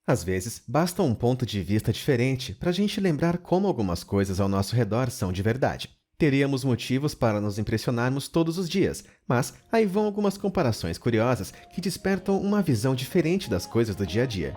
Às vezes, basta um ponto de vista diferente para a gente lembrar como algumas coisas ao nosso redor são de verdade. Teríamos motivos para nos impressionarmos todos os dias, mas aí vão algumas comparações curiosas que despertam uma visão diferente das coisas do dia a dia.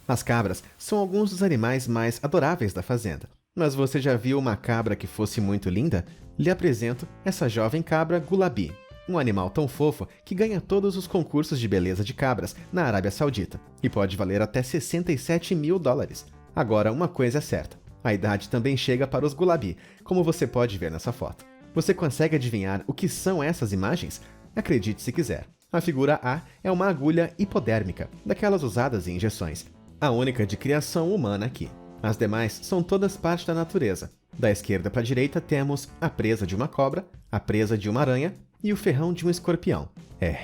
As cabras são alguns dos animais mais adoráveis da fazenda. Mas você já viu uma cabra que fosse muito linda? Lhe apresento essa jovem cabra Gulabi, um animal tão fofo que ganha todos os concursos de beleza de cabras na Arábia Saudita e pode valer até 67 mil dólares. Agora, uma coisa é certa: a idade também chega para os Gulabi, como você pode ver nessa foto. Você consegue adivinhar o que são essas imagens? Acredite se quiser. A figura A é uma agulha hipodérmica, daquelas usadas em injeções, a única de criação humana aqui. As demais são todas parte da natureza. Da esquerda para a direita temos a presa de uma cobra, a presa de uma aranha e o ferrão de um escorpião.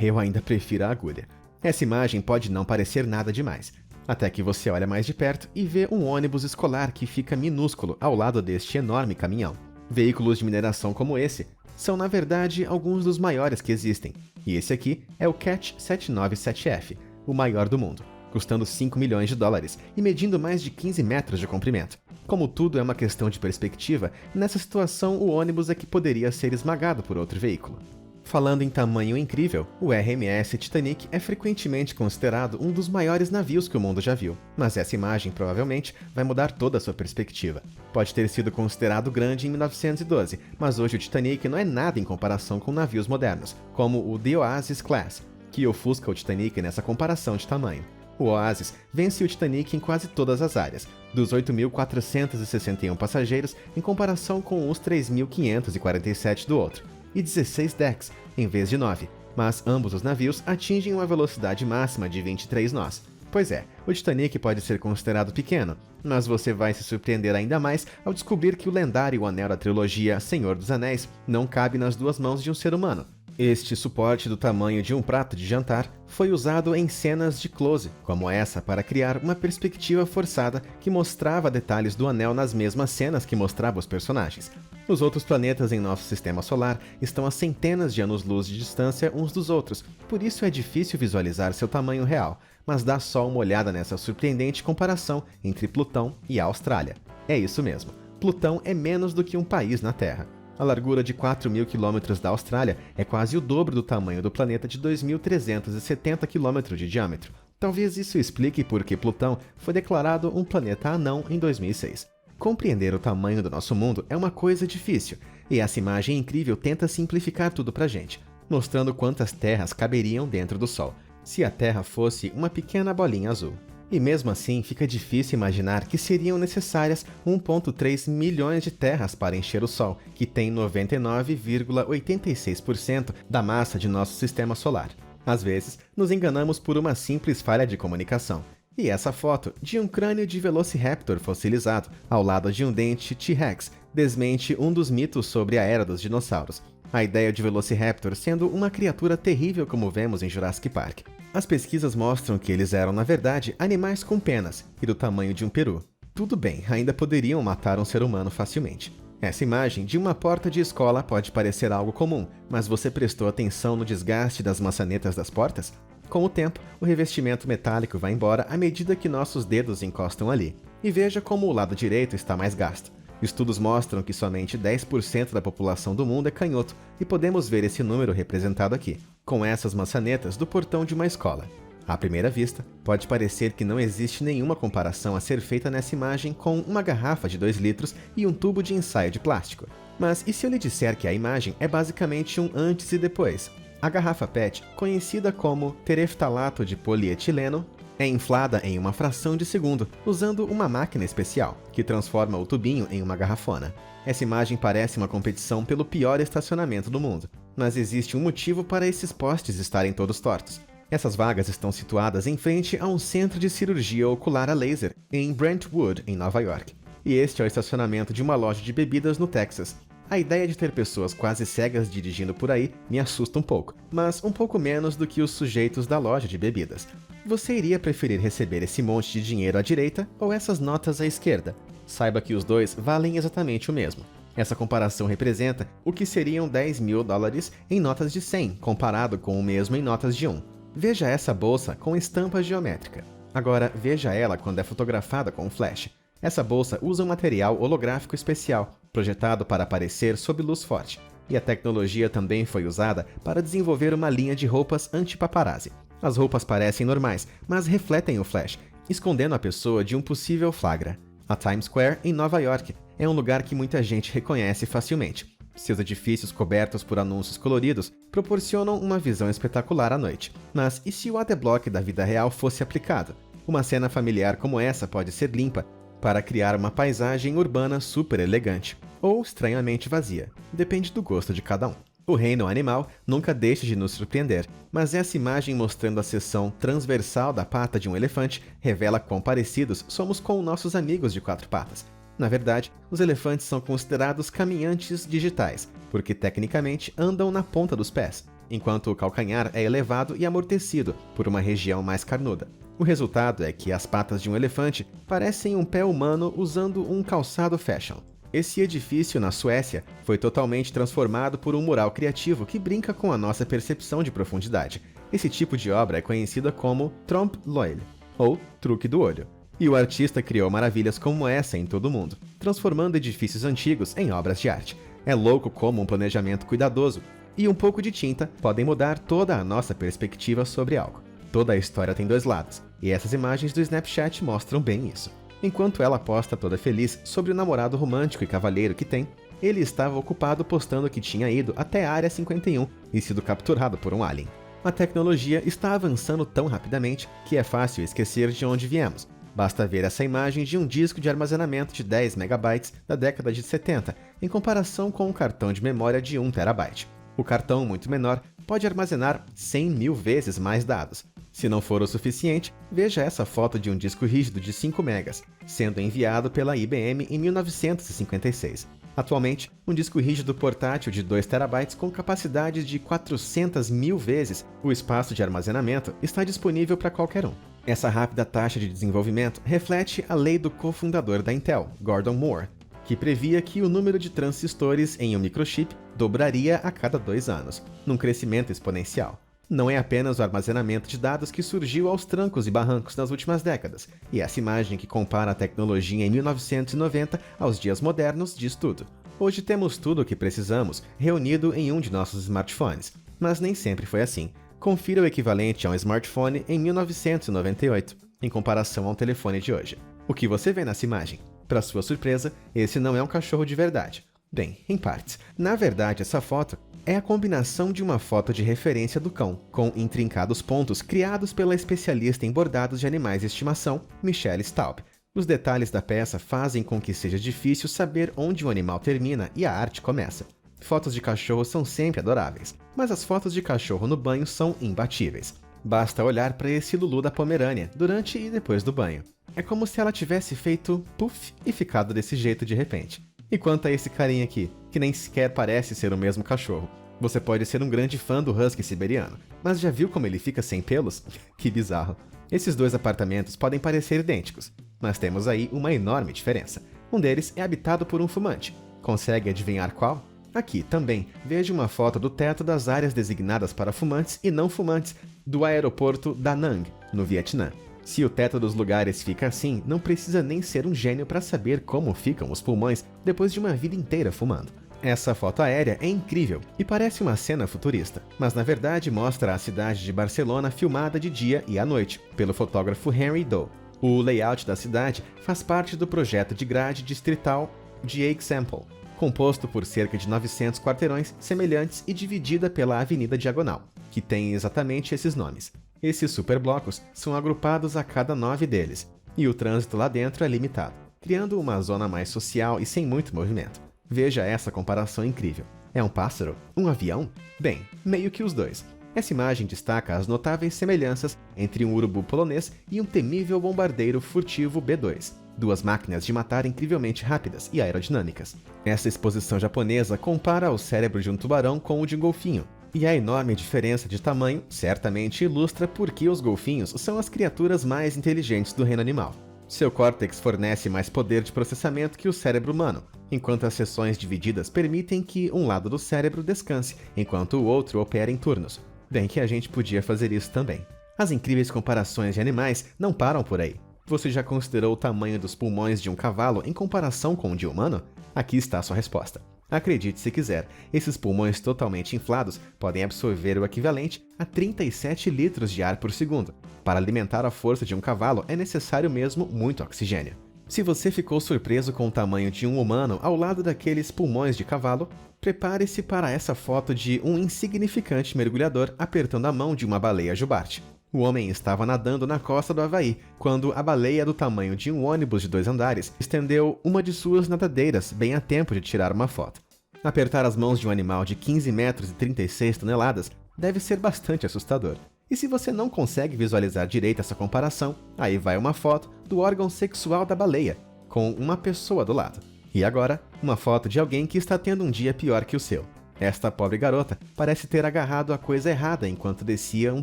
Eu ainda prefiro a agulha. Essa imagem pode não parecer nada demais, até que você olha mais de perto e vê um ônibus escolar que fica minúsculo ao lado deste enorme caminhão. Veículos de mineração como esse são, na verdade, alguns dos maiores que existem, e esse aqui é o Cat 797F, o maior do mundo, custando 5 milhões de dólares e medindo mais de 15 metros de comprimento. Como tudo é uma questão de perspectiva, nessa situação o ônibus é que poderia ser esmagado por outro veículo. Falando em tamanho incrível, o RMS Titanic é frequentemente considerado um dos maiores navios que o mundo já viu, mas essa imagem provavelmente vai mudar toda a sua perspectiva. Pode ter sido considerado grande em 1912, mas hoje o Titanic não é nada em comparação com navios modernos, como o The Oasis Class, que ofusca o Titanic nessa comparação de tamanho. O Oasis vence o Titanic em quase todas as áreas, dos 8.461 passageiros em comparação com os 3.547 do outro, e 16 decks, em vez de 9, mas ambos os navios atingem uma velocidade máxima de 23 nós. Pois é, o Titanic pode ser considerado pequeno, mas você vai se surpreender ainda mais ao descobrir que o lendário anel da trilogia Senhor dos Anéis não cabe nas duas mãos de um ser humano. Este suporte do tamanho de um prato de jantar foi usado em cenas de close, como essa, para criar uma perspectiva forçada que mostrava detalhes do anel nas mesmas cenas que mostrava os personagens. Os outros planetas em nosso sistema solar estão a centenas de anos-luz de distância uns dos outros, por isso é difícil visualizar seu tamanho real, mas dá só uma olhada nessa surpreendente comparação entre Plutão e a Austrália. É isso mesmo, Plutão é menos do que um país na Terra. A largura de 4.000 km da Austrália é quase o dobro do tamanho do planeta de 2.370 km de diâmetro. Talvez isso explique por que Plutão foi declarado um planeta anão em 2006. Compreender o tamanho do nosso mundo é uma coisa difícil, e essa imagem incrível tenta simplificar tudo pra gente, mostrando quantas terras caberiam dentro do Sol, se a Terra fosse uma pequena bolinha azul. E mesmo assim, fica difícil imaginar que seriam necessárias 1,3 milhões de terras para encher o Sol, que tem 99,86% da massa de nosso sistema solar. Às vezes, nos enganamos por uma simples falha de comunicação. E essa foto de um crânio de Velociraptor fossilizado ao lado de um dente T-Rex desmente um dos mitos sobre a era dos dinossauros. A ideia de Velociraptor sendo uma criatura terrível como vemos em Jurassic Park. As pesquisas mostram que eles eram, na verdade, animais com penas e do tamanho de um peru. Tudo bem, ainda poderiam matar um ser humano facilmente. Essa imagem de uma porta de escola pode parecer algo comum, mas você prestou atenção no desgaste das maçanetas das portas? Com o tempo, o revestimento metálico vai embora à medida que nossos dedos encostam ali. E veja como o lado direito está mais gasto. Estudos mostram que somente 10% da população do mundo é canhoto, e podemos ver esse número representado aqui, com essas maçanetas do portão de uma escola. À primeira vista, pode parecer que não existe nenhuma comparação a ser feita nessa imagem com uma garrafa de 2 litros e um tubo de ensaio de plástico. Mas e se eu lhe disser que a imagem é basicamente um antes e depois? A garrafa PET, conhecida como tereftalato de polietileno, é inflada em uma fração de segundo, usando uma máquina especial, que transforma o tubinho em uma garrafona. Essa imagem parece uma competição pelo pior estacionamento do mundo, mas existe um motivo para esses postes estarem todos tortos. Essas vagas estão situadas em frente a um centro de cirurgia ocular a laser, em Brentwood, em Nova York. E este é o estacionamento de uma loja de bebidas no Texas. A ideia de ter pessoas quase cegas dirigindo por aí me assusta um pouco, mas um pouco menos do que os sujeitos da loja de bebidas. Você iria preferir receber esse monte de dinheiro à direita ou essas notas à esquerda? Saiba que os dois valem exatamente o mesmo. Essa comparação representa o que seriam 10 mil dólares em notas de 100, comparado com o mesmo em notas de 1. Veja essa bolsa com estampa geométrica. Agora veja ela quando é fotografada com um flash. Essa bolsa usa um material holográfico especial, projetado para aparecer sob luz forte. E a tecnologia também foi usada para desenvolver uma linha de roupas anti-paparazzi. As roupas parecem normais, mas refletem o flash, escondendo a pessoa de um possível flagra. A Times Square, em Nova York, é um lugar que muita gente reconhece facilmente. Seus edifícios cobertos por anúncios coloridos proporcionam uma visão espetacular à noite. Mas e se o adblock da vida real fosse aplicado? Uma cena familiar como essa pode ser limpa para criar uma paisagem urbana super elegante, ou estranhamente vazia. Depende do gosto de cada um. O reino animal nunca deixa de nos surpreender, mas essa imagem mostrando a seção transversal da pata de um elefante revela quão parecidos somos com nossos amigos de quatro patas. Na verdade, os elefantes são considerados caminhantes digitais, porque tecnicamente andam na ponta dos pés, enquanto o calcanhar é elevado e amortecido por uma região mais carnuda. O resultado é que as patas de um elefante parecem um pé humano usando um calçado fashion. Esse edifício na Suécia foi totalmente transformado por um mural criativo que brinca com a nossa percepção de profundidade. Esse tipo de obra é conhecida como trompe l'œil, ou truque do olho. E o artista criou maravilhas como essa em todo o mundo, transformando edifícios antigos em obras de arte. É louco como um planejamento cuidadoso e um pouco de tinta podem mudar toda a nossa perspectiva sobre algo. Toda a história tem dois lados, e essas imagens do Snapchat mostram bem isso. Enquanto ela posta toda feliz sobre o namorado romântico e cavalheiro que tem, ele estava ocupado postando que tinha ido até a Área 51 e sido capturado por um alien. A tecnologia está avançando tão rapidamente que é fácil esquecer de onde viemos. Basta ver essa imagem de um disco de armazenamento de 10 MB da década de 70, em comparação com um cartão de memória de 1 TB. O cartão muito menor pode armazenar 100 mil vezes mais dados. Se não for o suficiente, veja essa foto de um disco rígido de 5 MB, sendo enviado pela IBM em 1956. Atualmente, um disco rígido portátil de 2 TB com capacidade de 400 mil vezes o espaço de armazenamento está disponível para qualquer um. Essa rápida taxa de desenvolvimento reflete a lei do cofundador da Intel, Gordon Moore, que previa que o número de transistores em um microchip dobraria a cada 2 anos, num crescimento exponencial. Não é apenas o armazenamento de dados que surgiu aos trancos e barrancos nas últimas décadas, e essa imagem que compara a tecnologia em 1990 aos dias modernos diz tudo. Hoje temos tudo o que precisamos reunido em um de nossos smartphones, mas nem sempre foi assim. Confira o equivalente a um smartphone em 1998, em comparação a um telefone de hoje. O que você vê nessa imagem? Para sua surpresa, esse não é um cachorro de verdade. Bem, em partes. Na verdade, essa foto é a combinação de uma foto de referência do cão, com intrincados pontos criados pela especialista em bordados de animais de estimação, Michelle Staub. Os detalhes da peça fazem com que seja difícil saber onde o animal termina e a arte começa. Fotos de cachorro são sempre adoráveis, mas as fotos de cachorro no banho são imbatíveis. Basta olhar para esse Lulu da Pomerânia durante e depois do banho. É como se ela tivesse feito puff e ficado desse jeito de repente. E quanto a esse carinha aqui, que nem sequer parece ser o mesmo cachorro. Você pode ser um grande fã do husky siberiano, mas já viu como ele fica sem pelos? Que bizarro. Esses dois apartamentos podem parecer idênticos, mas temos aí uma enorme diferença. Um deles é habitado por um fumante. Consegue adivinhar qual? Aqui também veja uma foto do teto das áreas designadas para fumantes e não fumantes do aeroporto Da Nang, no Vietnã. Se o teto dos lugares fica assim, não precisa nem ser um gênio para saber como ficam os pulmões depois de uma vida inteira fumando. Essa foto aérea é incrível e parece uma cena futurista, mas na verdade mostra a cidade de Barcelona filmada de dia e à noite, pelo fotógrafo Henry Doe. O layout da cidade faz parte do projeto de grade distrital de Example, composto por cerca de 900 quarteirões semelhantes e dividida pela Avenida Diagonal, que tem exatamente esses nomes. Esses superblocos são agrupados a cada 9 deles, e o trânsito lá dentro é limitado, criando uma zona mais social e sem muito movimento. Veja essa comparação incrível. É um pássaro? Um avião? Bem, meio que os dois. Essa imagem destaca as notáveis semelhanças entre um urubu polonês e um temível bombardeiro furtivo B-2, duas máquinas de matar incrivelmente rápidas e aerodinâmicas. Essa exposição japonesa compara o cérebro de um tubarão com o de um golfinho, e a enorme diferença de tamanho certamente ilustra por que os golfinhos são as criaturas mais inteligentes do reino animal. Seu córtex fornece mais poder de processamento que o cérebro humano, enquanto as seções divididas permitem que um lado do cérebro descanse, enquanto o outro opera em turnos. Bem que a gente podia fazer isso também. As incríveis comparações de animais não param por aí. Você já considerou o tamanho dos pulmões de um cavalo em comparação com o de um humano? Aqui está a sua resposta. Acredite se quiser, esses pulmões totalmente inflados podem absorver o equivalente a 37 litros de ar por segundo. Para alimentar a força de um cavalo é necessário mesmo muito oxigênio. Se você ficou surpreso com o tamanho de um humano ao lado daqueles pulmões de cavalo, prepare-se para essa foto de um insignificante mergulhador apertando a mão de uma baleia jubarte. O homem estava nadando na costa do Havaí, quando a baleia do tamanho de um ônibus de 2 andares estendeu uma de suas nadadeiras bem a tempo de tirar uma foto. Apertar as mãos de um animal de 15 metros e 36 toneladas deve ser bastante assustador. E se você não consegue visualizar direito essa comparação, aí vai uma foto do órgão sexual da baleia, com uma pessoa do lado. E agora, uma foto de alguém que está tendo um dia pior que o seu. Esta pobre garota parece ter agarrado a coisa errada enquanto descia um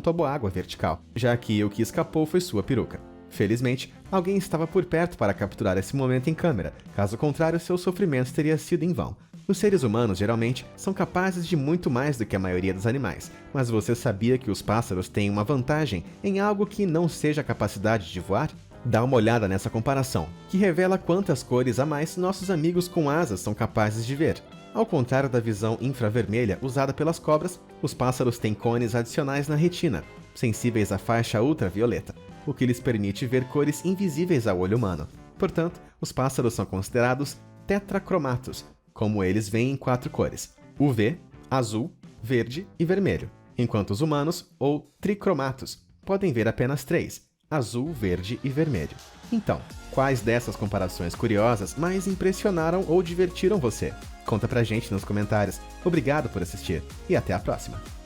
toboágua vertical, já que o que escapou foi sua peruca. Felizmente, alguém estava por perto para capturar esse momento em câmera, caso contrário seu sofrimento teria sido em vão. Os seres humanos, geralmente, são capazes de muito mais do que a maioria dos animais, mas você sabia que os pássaros têm uma vantagem em algo que não seja a capacidade de voar? Dá uma olhada nessa comparação, que revela quantas cores a mais nossos amigos com asas são capazes de ver. Ao contrário da visão infravermelha usada pelas cobras, os pássaros têm cones adicionais na retina, sensíveis à faixa ultravioleta, o que lhes permite ver cores invisíveis ao olho humano. Portanto, os pássaros são considerados tetracromatos, como eles veem em 4 cores: UV, azul, verde e vermelho, enquanto os humanos, ou tricromatos, podem ver apenas 3, azul, verde e vermelho. Então, quais dessas comparações curiosas mais impressionaram ou divertiram você? Conta pra gente nos comentários. Obrigado por assistir e até a próxima!